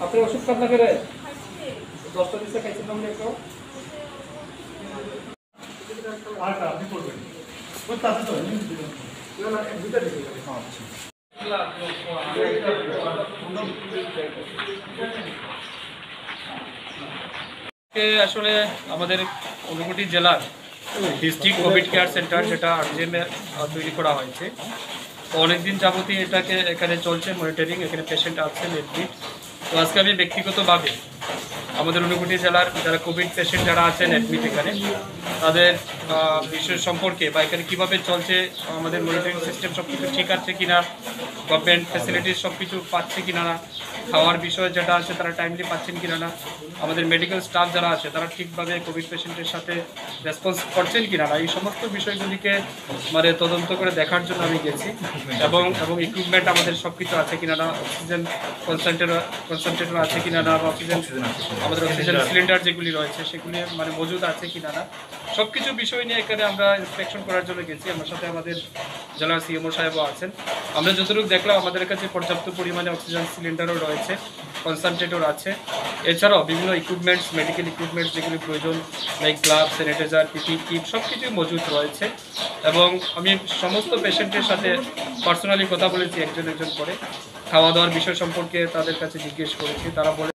আপনি ওষুধ খান না করে 10টা দিচ্ছে খাইছেন না একটু আটা আপনি করবেন ওই তাতে তো না দুটো দিতে আচ্ছা আসলে আমাদের ঊনকোটি জেলার ডিস্ট্রিক্ট কোভিড কেয়ার সেন্টার যেটা আরজিএমে তৈরি করা হয়েছে তো অনেকদিন যাবতীয় এটাকে এখানে চলছে মনিটরিং এখানে পেশেন্ট আছেন এডমিট তো আজকে আমি ব্যক্তিগতভাবে আমাদের ঊনকোটি জেলার যারা কোভিড পেশেন্ট যারা আছেন অ্যাডমিট এখানে তাদের বিষয় সম্পর্কে বা এখানে কীভাবে চলছে আমাদের মনিটরিং সিস্টেম সব কিছু ঠিক আছে কিনা গভর্নমেন্ট ফ্যাসিলিটিস সব কিছু পাচ্ছে কিনা না খাওয়ার বিষয় যেটা আছে তারা টাইমলি পাচ্ছেন কিনা না আমাদের মেডিকেল স্টাফ যারা আছে তারা ঠিকভাবে কোভিড পেশেন্টের সাথে রেসপন্স করছেন কিনা না এই সমস্ত বিষয়গুলিকে মানে তদন্ত করে দেখার জন্য আমি গেছি এবং ইকুইপমেন্ট আমাদের সব কিছু আছে কিনা না অক্সিজেন কনসেন্ট্রেটর আছে কিনা না বা অক্সিজেন আমাদের অক্সিজেন সিলিন্ডার যেগুলি রয়েছে সেগুলি মানে মজুদ আছে কিনা না সব কিছু বিষয় নিয়ে এখানে আমরা ইন্সপেকশন করার জন্য গেছি আমার সাথে আমাদের জেলার সিএমও সাহেবও আছেন আমরা যতটুকু দেখলাম আমাদের কাছে পর্যাপ্ত পরিমাণে অক্সিজেন সিলিন্ডারও রয়েছে কনসেন্ট্রেটর আছে এছাড়াও বিভিন্ন ইকুইপমেন্টস মেডিকেল ইকুইপমেন্টস যেগুলি প্রয়োজন like glove sanitiser PP kit সব কিছুই মজুদ রয়েছে এবং আমি সমস্ত পেশেন্টের সাথে পার্সোনালি কথা বলেছি একজন করে খাওয়া দাওয়ার বিষয় সম্পর্কে তাদের কাছে জিজ্ঞেস করেছি তারা বলে